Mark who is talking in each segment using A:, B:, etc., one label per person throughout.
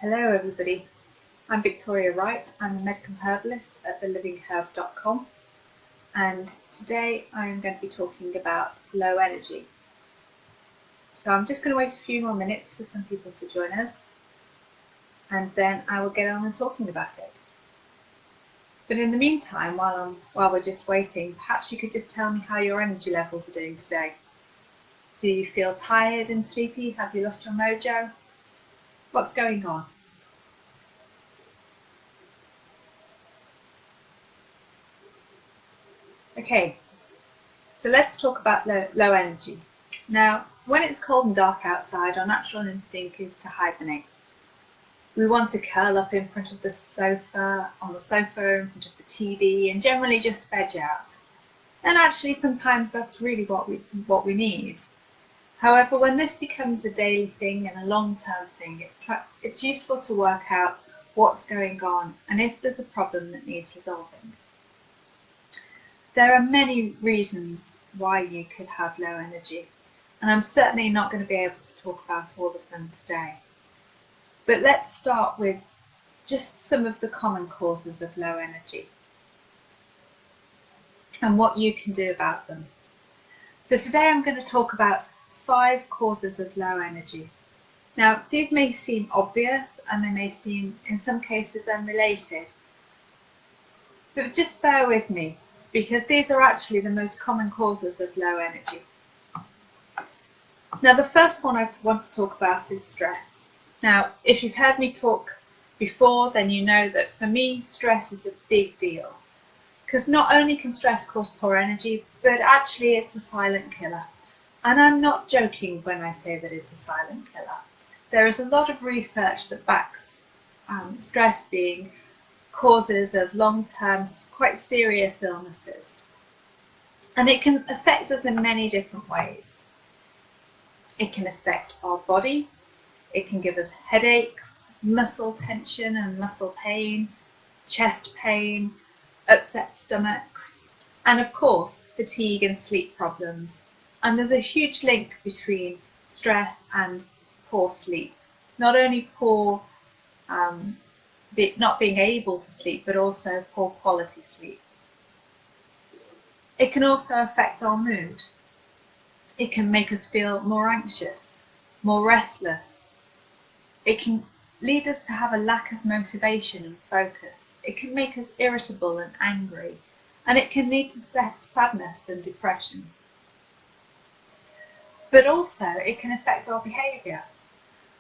A: Hello everybody, I'm Victoria Wright. I'm a medical herbalist at thelivingherb.com, and today I'm going to be talking about low energy. So I'm just going to wait a few more minutes for some people to join us, and then I will get on and talking about it. But in the meantime, while we're just waiting, perhaps you could just tell me how your energy levels are doing today. Do you feel tired and sleepy? Have you lost your mojo? What's going on? Okay, so let's talk about low energy. Now, when it's cold and dark outside, our natural instinct is to hibernate. We want to curl up in front of the sofa, in front of the TV, and generally just veg out. And actually, sometimes that's really what we need. However, when this becomes a daily thing and a long-term thing, it's useful to work out what's going on and if there's a problem that needs resolving. There are many reasons why you could have low energy, and I'm certainly not going to be able to talk about all of them today. But let's start with just some of the common causes of low energy and what you can do about them. So today I'm going to talk about 5 causes of low energy. Now, these may seem obvious and they may seem in some cases unrelated, but just bear with me, because these are actually the most common causes of low energy. Now, the first one I want to talk about is stress. Now, if you've heard me talk before, then you know that for me, stress is a big deal. Because not only can stress cause poor energy, but actually it's a silent killer. And I'm not joking when I say that it's a silent killer. There is a lot of research that backs stress being causes of long-term, quite serious illnesses. And it can affect us in many different ways. It can affect our body. It can give us headaches, muscle tension and muscle pain, chest pain, upset stomachs, and of course, fatigue and sleep problems. And there's a huge link between stress and poor sleep. Not only poor not being able to sleep, but also poor quality sleep. It can also affect our mood. It can make us feel more anxious, more restless. It can lead us to have a lack of motivation and focus. It can make us irritable and angry, and it can lead to sadness and depression. But also it can affect our behaviour.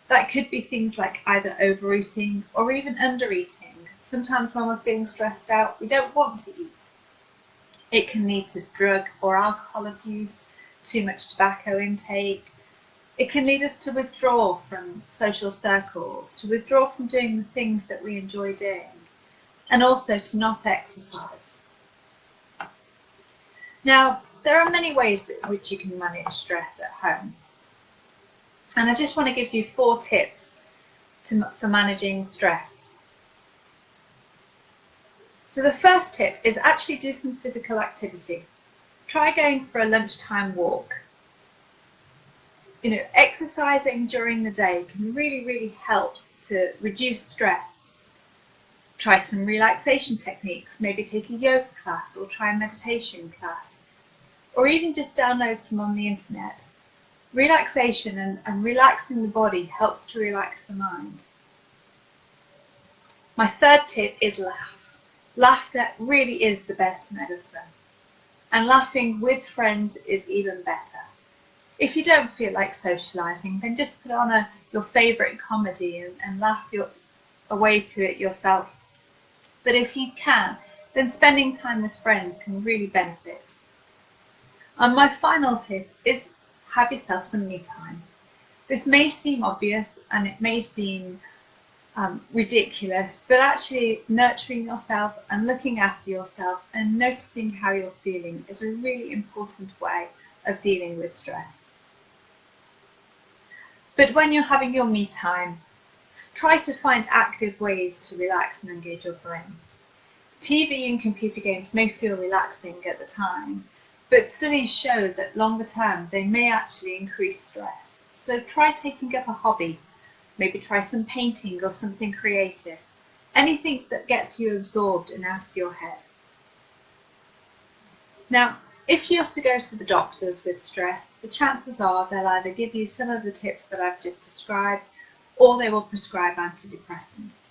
A: That could be things like either overeating or even undereating. Sometimes when we're feeling stressed out, we don't want to eat. It can lead to drug or alcohol abuse, too much tobacco intake. It can lead us to withdraw from social circles, to withdraw from doing the things that we enjoy doing, and also to not exercise. Now, there are many ways in which you can manage stress at home. And I just want to give you 4 tips for managing stress. So the first tip is actually do some physical activity. Try going for a lunchtime walk. Exercising during the day can really help to reduce stress. Try some relaxation techniques, maybe take a yoga class or try a meditation class, or even just download some on the internet. Relaxation and relaxing the body helps to relax the mind. My third tip is laugh. Laughter really is the best medicine. And laughing with friends is even better. If you don't feel like socialising, then just put on your favourite comedy and laugh your way to it yourself. But if you can, then spending time with friends can really benefit. And my final tip is have yourself some me time. This may seem obvious and it may seem ridiculous, but actually nurturing yourself and looking after yourself and noticing how you're feeling is a really important way of dealing with stress. But when you're having your me time, try to find active ways to relax and engage your brain. TV and computer games may feel relaxing at the time, but studies show that longer term they may actually increase stress. So try taking up a hobby Maybe try some painting or something creative. Anything that gets you absorbed and out of your head. Now, if you're to go to the doctors with stress, the chances are they'll either give you some of the tips that I've just described, or they will prescribe antidepressants.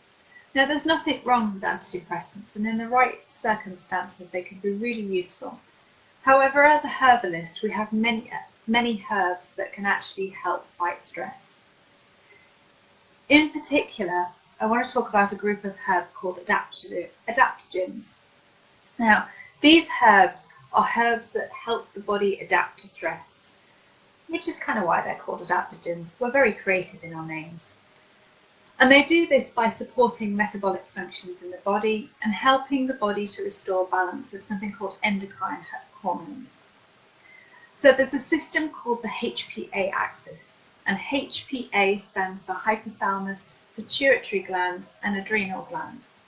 A: Now, there's nothing wrong with antidepressants, and in the right circumstances they can be really useful. However, as a herbalist, we have many herbs that can actually help fight stress. In particular, I want to talk about a group of herbs called adaptogens. Now, these herbs are herbs that help the body adapt to stress, which is kind of why they're called adaptogens. We're very creative in our names. And they do this by supporting metabolic functions in the body and helping the body to restore balance of something called endocrine hormones. So there's a system called the HPA axis, and HPA stands for hypothalamus, pituitary gland, and adrenal glands.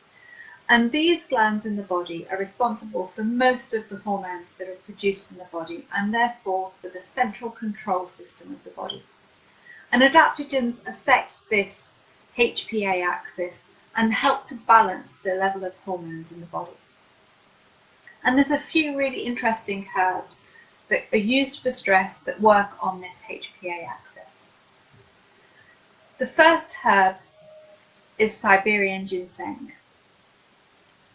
A: And these glands in the body are responsible for most of the hormones that are produced in the body, and therefore for the central control system of the body. And adaptogens affect this HPA axis and help to balance the level of hormones in the body. And there's a few really interesting herbs that are used for stress that work on this HPA axis. The first herb is Siberian ginseng.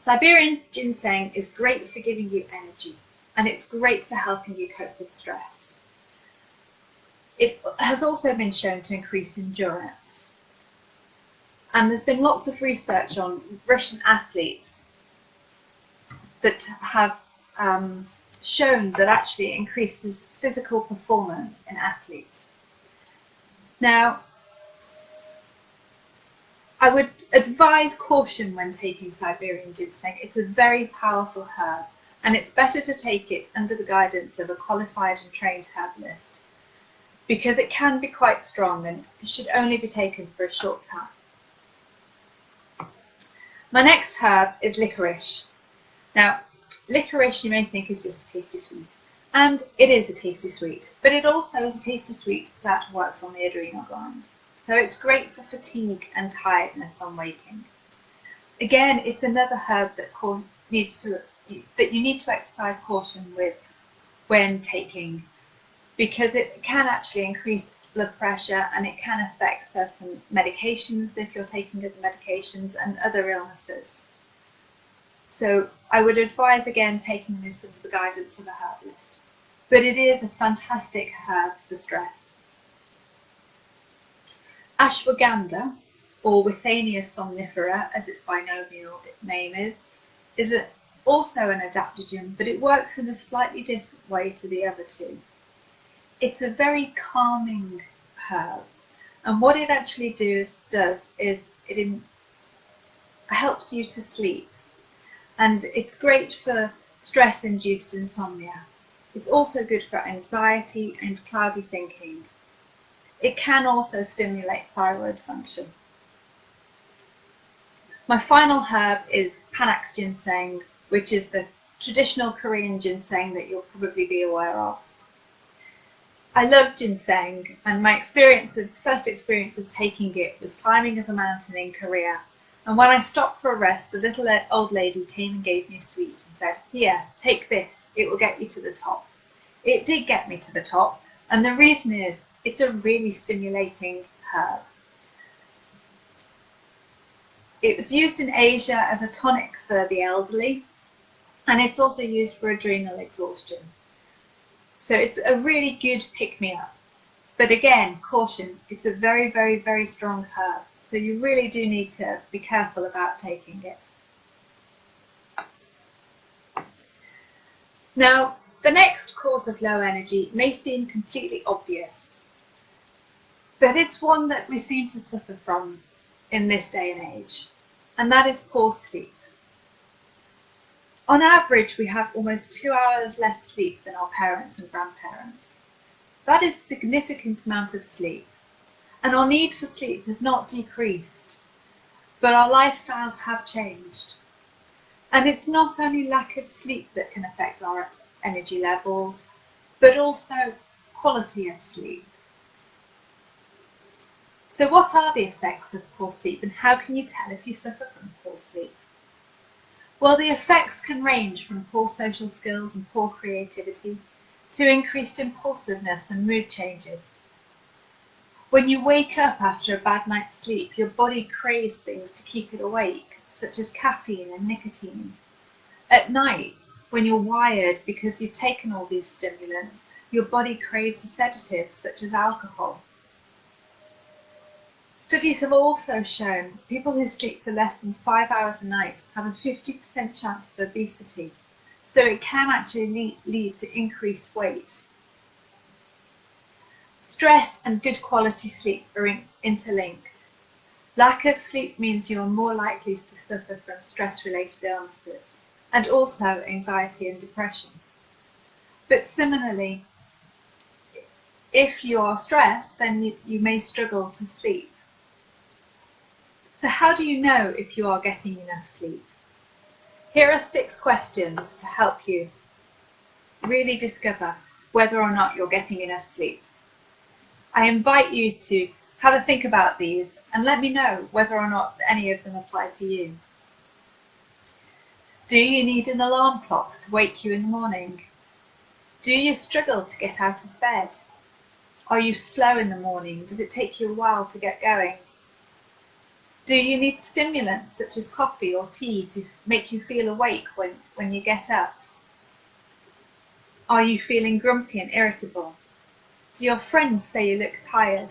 A: Siberian ginseng is great for giving you energy, and it's great for helping you cope with stress. It has also been shown to increase endurance. And there's been lots of research on Russian athletes that have shown that actually it increases physical performance in athletes. Now, I would advise caution when taking Siberian ginseng. It's a very powerful herb, and it's better to take it under the guidance of a qualified and trained herbalist, because it can be quite strong and it should only be taken for a short time. My next herb is licorice. Now, licorice you may think is just a tasty sweet, and it is a tasty sweet, but it also is a tasty sweet that works on the adrenal glands. So it's great for fatigue and tiredness on waking. Again, it's another herb that you need to exercise caution with when taking, because it can actually increase blood pressure and it can affect certain medications if you're taking other medications and other illnesses. So I would advise again taking this under the guidance of a herbalist. But it is a fantastic herb for stress. Ashwagandha, or Withania somnifera as its binomial name is also an adaptogen, but it works in a slightly different way to the other two. It's a very calming herb, and what it actually does is it helps you to sleep, and it's great for stress-induced insomnia. It's also good for anxiety and cloudy thinking. It can also stimulate thyroid function. My final herb is Panax ginseng, which is the traditional Korean ginseng that you'll probably be aware of. I love ginseng, and my first experience of taking it was climbing up a mountain in Korea. And when I stopped for a rest, a little old lady came and gave me a sweet and said, "Here, take this, it will get you to the top." It did get me to the top, and the reason is it's a really stimulating herb. It was used in Asia as a tonic for the elderly, and it's also used for adrenal exhaustion. So it's a really good pick-me-up. But again, caution, it's a very, very, very strong herb, so you really do need to be careful about taking it. Now, the next cause of low energy may seem completely obvious, but it's one that we seem to suffer from in this day and age, and that is poor sleep. On average, we have almost 2 hours less sleep than our parents and grandparents. That is a significant amount of sleep, and our need for sleep has not decreased, but our lifestyles have changed. And it's not only lack of sleep that can affect our energy levels, but also quality of sleep. So what are the effects of poor sleep, and how can you tell if you suffer from poor sleep? Well, the effects can range from poor social skills and poor creativity to increased impulsiveness and mood changes. When you wake up after a bad night's sleep, your body craves things to keep it awake, such as caffeine and nicotine. At night, when you're wired because you've taken all these stimulants, your body craves a sedative, such as alcohol. Studies have also shown people who sleep for less than 5 hours a night have a 50% chance of obesity, so it can actually lead to increased weight. Stress and good quality sleep are interlinked. Lack of sleep means you are more likely to suffer from stress-related illnesses and also anxiety and depression. But similarly, if you are stressed, then you may struggle to sleep. So how do you know if you are getting enough sleep? Here are 6 questions to help you really discover whether or not you're getting enough sleep. I invite you to have a think about these and let me know whether or not any of them apply to you. Do you need an alarm clock to wake you in the morning? Do you struggle to get out of bed? Are you slow in the morning? Does it take you a while to get going? Do you need stimulants such as coffee or tea to make you feel awake when you get up? Are you feeling grumpy and irritable? Do your friends say you look tired?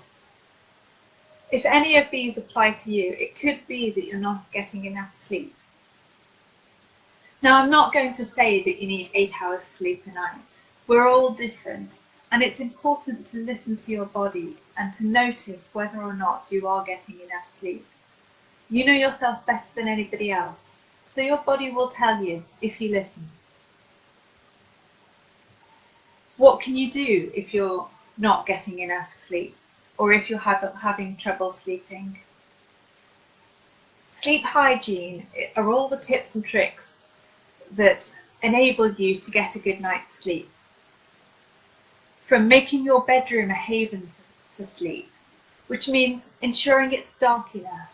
A: If any of these apply to you, it could be that you're not getting enough sleep. Now, I'm not going to say that you need 8 hours sleep a night. We're all different, and it's important to listen to your body and to notice whether or not you are getting enough sleep. You know yourself better than anybody else, so your body will tell you if you listen. What can you do if you're not getting enough sleep, or if you're having trouble sleeping? Sleep hygiene are all the tips and tricks that enable you to get a good night's sleep. From making your bedroom a haven for sleep, which means ensuring it's dark enough,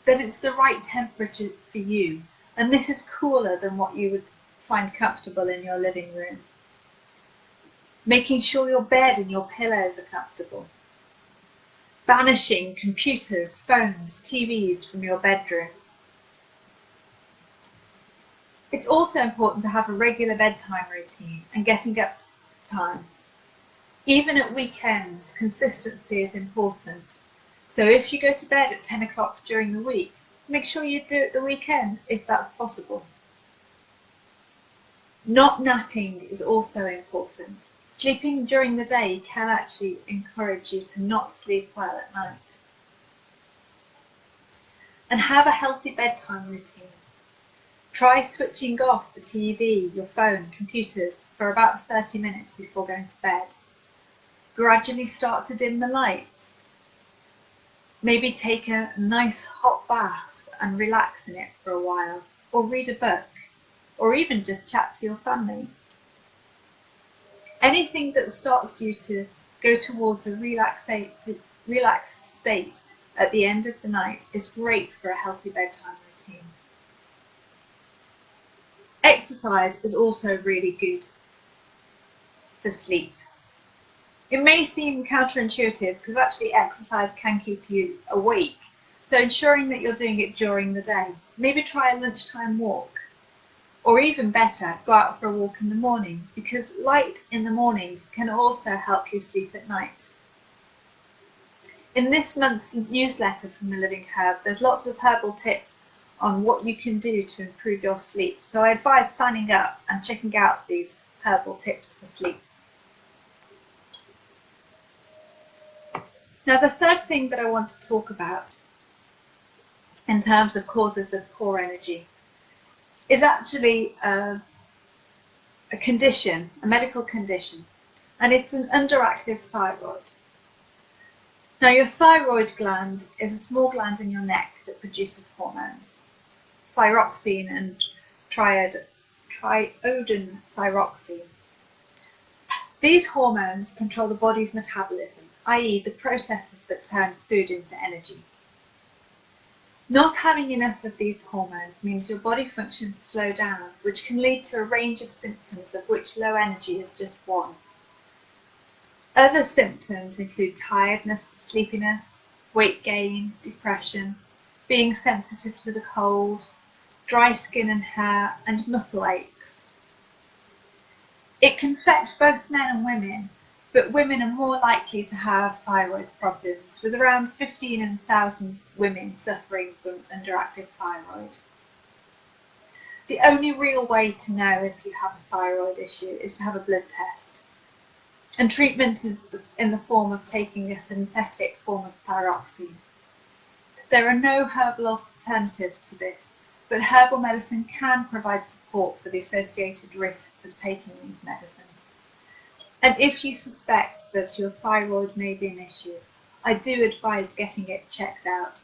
A: that it's the right temperature for you, and this is cooler than what you would find comfortable in your living room. Making sure your bed and your pillows are comfortable. Banishing computers, phones, TVs from your bedroom. It's also important to have a regular bedtime routine and getting up time. Even at weekends, consistency is important. So if you go to bed at 10 o'clock during the week, make sure you do it the weekend if that's possible. Not napping is also important. Sleeping during the day can actually encourage you to not sleep well at night. And have a healthy bedtime routine. Try switching off the TV, your phone, computers for about 30 minutes before going to bed. Gradually start to dim the lights. Maybe take a nice hot bath and relax in it for a while, or read a book, or even just chat to your family. Anything that starts you to go towards a relaxed state at the end of the night is great for a healthy bedtime routine. Exercise is also really good for sleep. It may seem counterintuitive because actually exercise can keep you awake, so ensuring that you're doing it during the day. Maybe try a lunchtime walk, or even better, go out for a walk in the morning, because light in the morning can also help you sleep at night. In this month's newsletter from The Living Herb, there's lots of herbal tips on what you can do to improve your sleep, so I advise signing up and checking out these herbal tips for sleep. Now, the third thing that I want to talk about in terms of causes of poor energy is actually a condition, a medical condition, and it's an underactive thyroid. Now, your thyroid gland is a small gland in your neck that produces hormones, thyroxine and triiodine thyroxine. These hormones control the body's metabolism i.e. the processes that turn food into energy. Not having enough of these hormones means your body functions slow down, which can lead to a range of symptoms, of which low energy is just one. Other symptoms include tiredness, sleepiness, weight gain, depression, being sensitive to the cold, dry skin and hair, and muscle aches. It can affect both men and women, but women are more likely to have thyroid problems, with around 15,000 women suffering from underactive thyroid. The only real way to know if you have a thyroid issue is to have a blood test. And treatment is in the form of taking a synthetic form of thyroxine. There are no herbal alternatives to this, but herbal medicine can provide support for the associated risks of taking these medicines. And if you suspect that your thyroid may be an issue, I do advise getting it checked out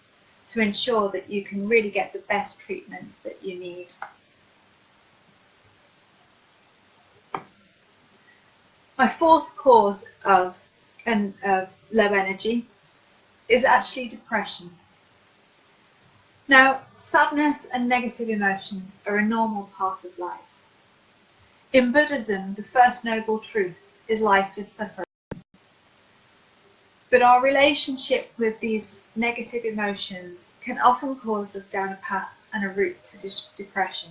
A: to ensure that you can really get the best treatment that you need. My fourth cause of low energy is actually depression. Now, sadness and negative emotions are a normal part of life. In Buddhism, the first noble truth is life is suffering. But our relationship with these negative emotions can often cause us down a path and a route to depression.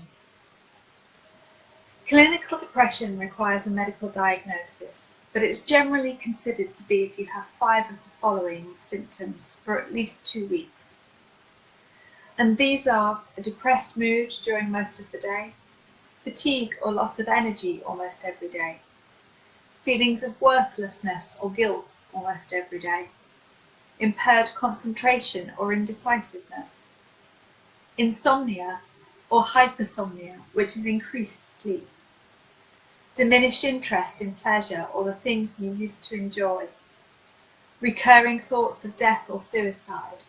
A: Clinical depression requires a medical diagnosis, but it's generally considered to be if you have 5 of the following symptoms for at least 2 weeks. And these are a depressed mood during most of the day, fatigue or loss of energy almost every day, feelings of worthlessness or guilt almost every day, impaired concentration or indecisiveness, insomnia or hypersomnia, which is increased sleep, diminished interest in pleasure or the things you used to enjoy, recurring thoughts of death or suicide,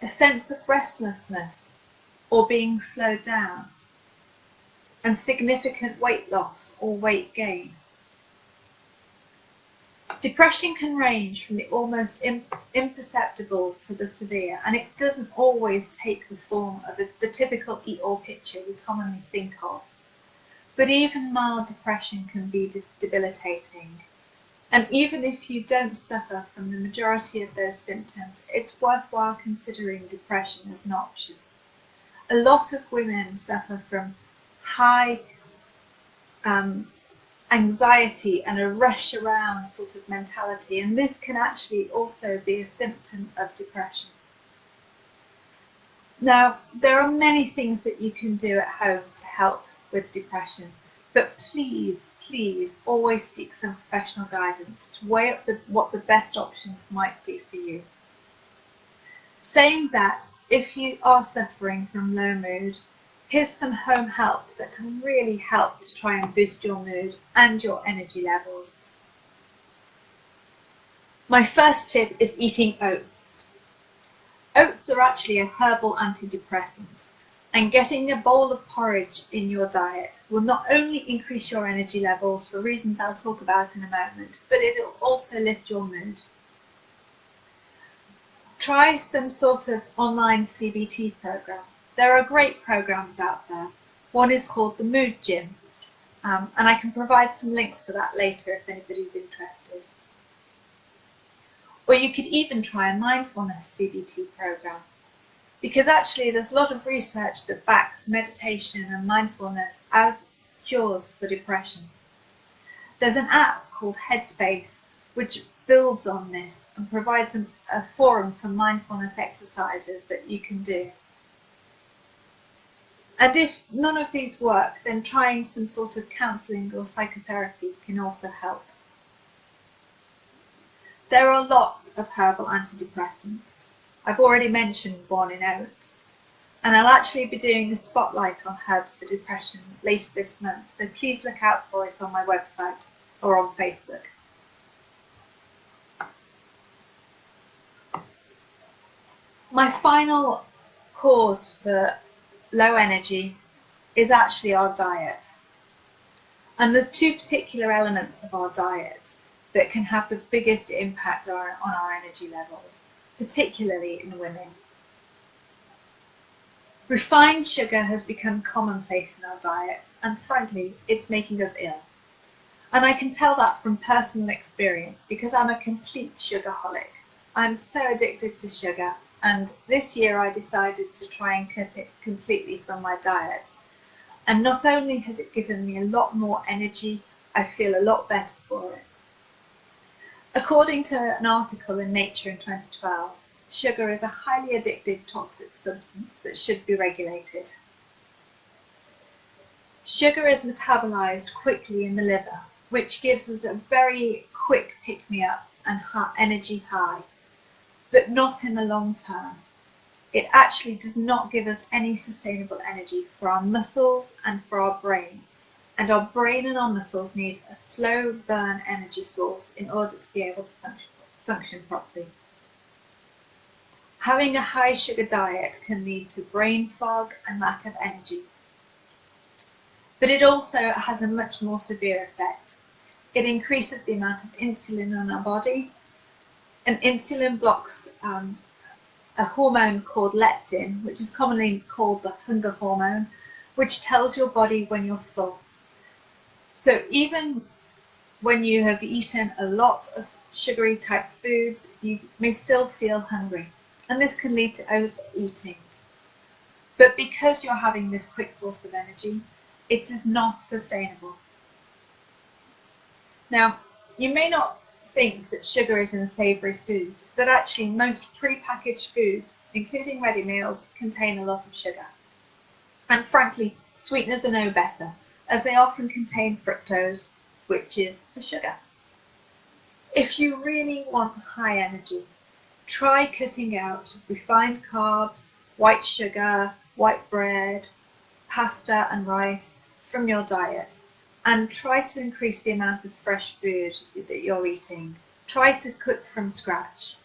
A: a sense of restlessness or being slowed down, and significant weight loss or weight gain. Depression can range from the almost imperceptible to the severe, and it doesn't always take the form of the typical Eeyore picture we commonly think of. But even mild depression can be debilitating. And even if you don't suffer from the majority of those symptoms, it's worthwhile considering depression as an option. A lot of women suffer from high anxiety and a rush around sort of mentality, and this can actually also be a symptom of depression. Now, there are many things that you can do at home to help with depression, but please always seek some professional guidance to weigh up what the best options might be for you. Saying that, if you are suffering from low mood, here's some home help that can really help to try and boost your mood and your energy levels. My first tip is eating oats. Oats are actually a herbal antidepressant, and getting a bowl of porridge in your diet will not only increase your energy levels for reasons I'll talk about in a moment, but it'll also lift your mood. Try some sort of online CBT program. There are great programs out there. One is called the Mood Gym, and I can provide some links for that later if anybody's interested. Or you could even try a mindfulness CBT program, because actually there's a lot of research that backs meditation and mindfulness as cures for depression. There's an app called Headspace which builds on this and provides a forum for mindfulness exercises that you can do. And if none of these work, then trying some sort of counselling or psychotherapy can also help. There are lots of herbal antidepressants. I've already mentioned one in oats, and I'll actually be doing a spotlight on herbs for depression later this month, so please look out for it on my website or on Facebook. My final cause for low energy is actually our diet. And there's 2 particular elements of our diet. that can have the biggest impact on our energy levels, particularly in women. Refined sugar has become commonplace in our diets, and frankly, it's making us ill. And I can tell that from personal experience because I'm a complete sugarholic. I'm so addicted to sugar, and this year I decided to try and cut it completely from my diet. And not only has it given me a lot more energy, I feel a lot better for it. According to an article in Nature in 2012, sugar is a highly addictive toxic substance that should be regulated. Sugar is metabolized quickly in the liver, which gives us a very quick pick-me-up and energy high, but not in the long term. It actually does not give us any sustainable energy for our muscles and for our brain. And our brain and our muscles need a slow burn energy source in order to be able to function properly. Having a high sugar diet can lead to brain fog and lack of energy. But it also has a much more severe effect. It increases the amount of insulin in our body, and insulin blocks a hormone called leptin, which is commonly called the hunger hormone, which tells your body when you're full. So even when you have eaten a lot of sugary type foods, you may still feel hungry, and this can lead to overeating. But because you're having this quick source of energy, it is not sustainable. Now, you may not think that sugar is in savoury foods, but actually most pre-packaged foods, including ready meals, contain a lot of sugar. And frankly, sweeteners are no better, as they often contain fructose, which is the sugar. If you really want high energy, try cutting out refined carbs, white sugar, white bread, pasta and rice from your diet, and try to increase the amount of fresh food that you're eating. Try to cook from scratch.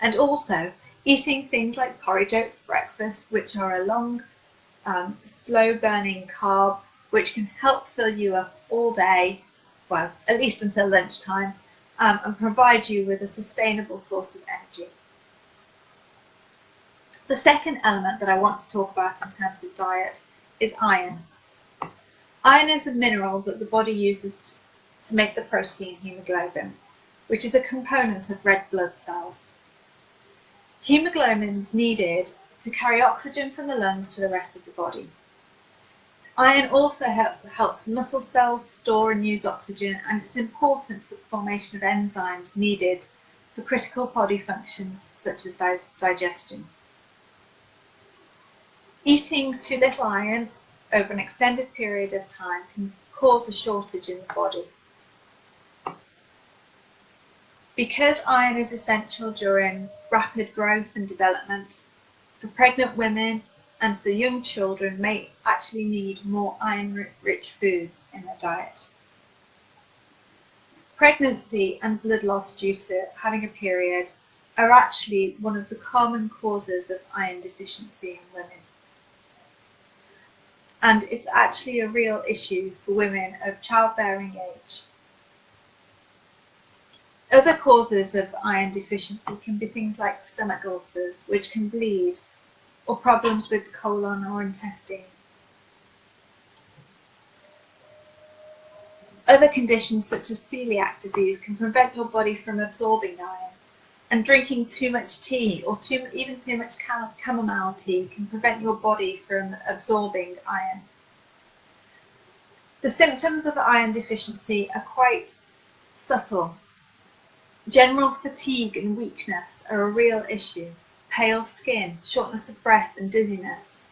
A: And also, eating things like porridge oats for breakfast, which are a long, slow burning carb, which can help fill you up all day, well, at least until lunchtime, and provide you with a sustainable source of energy. The second element that I want to talk about in terms of diet is iron. Iron is a mineral that the body uses to make the protein hemoglobin, which is a component of red blood cells. Hemoglobin is needed to carry oxygen from the lungs to the rest of the body. Iron also helps muscle cells store and use oxygen, and it's important for the formation of enzymes needed for critical body functions such as digestion. Eating too little iron over an extended period of time can cause a shortage in the body. Because iron is essential during rapid growth and development, for pregnant women and for young children may actually need more iron-rich foods in their diet. Pregnancy and blood loss due to having a period are actually one of the common causes of iron deficiency in women. And it's actually a real issue for women of childbearing age. Other causes of iron deficiency can be things like stomach ulcers, which can bleed, or problems with colon or intestines. Other conditions such as celiac disease can prevent your body from absorbing iron, and drinking too much tea or even too much chamomile tea can prevent your body from absorbing iron. The symptoms of iron deficiency are quite subtle. General fatigue and weakness are a real issue. Pale skin, shortness of breath and dizziness.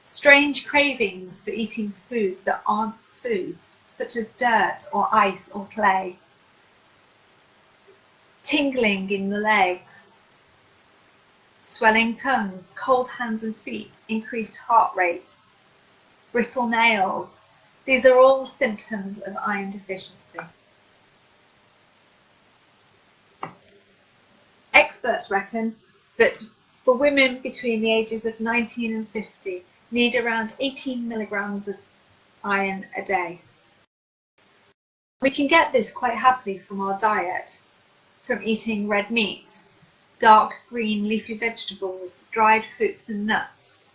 A: Strange cravings for eating food that aren't foods, such as dirt or ice or clay. Tingling in the legs. Swelling tongue, cold hands and feet, increased heart rate. Brittle nails. These are all symptoms of iron deficiency. Experts reckon that for women between the ages of 19 and 50 need around 18 milligrams of iron a day. We can get this quite happily from our diet, from eating red meat, dark green leafy vegetables, dried fruits and nuts.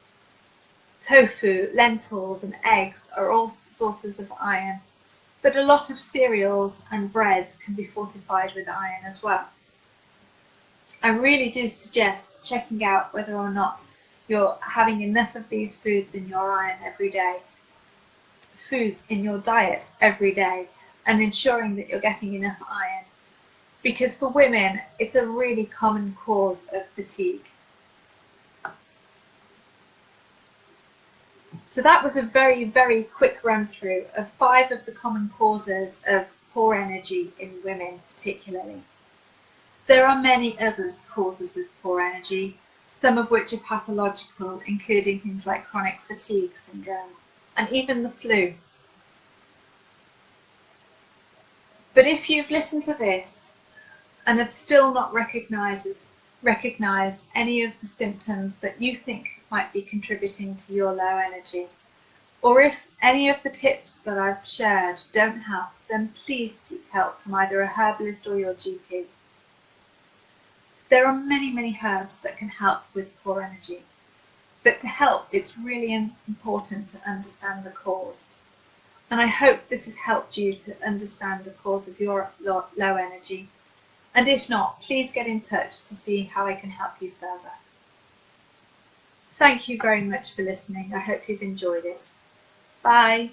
A: Tofu, lentils and eggs are all sources of iron, but a lot of cereals and breads can be fortified with iron as well. I really do suggest checking out whether or not you're having enough of these foods in your iron every day, foods in your diet every day, and ensuring that you're getting enough iron. Because for women, it's a really common cause of fatigue. So that was a very, very quick run through of 5 of the common causes of poor energy in women particularly. There are many other causes of poor energy, some of which are pathological, including things like chronic fatigue syndrome and even the flu. But if you've listened to this and have still not recognised any of the symptoms that you think might be contributing to your low energy, or if any of the tips that I've shared don't help, then please seek help from either a herbalist or your GP. There are many, many herbs that can help with poor energy, but to help, it's really important to understand the cause. And I hope this has helped you to understand the cause of your low energy. And if not, please get in touch to see how I can help you further. Thank you very much for listening. I hope you've enjoyed it. Bye.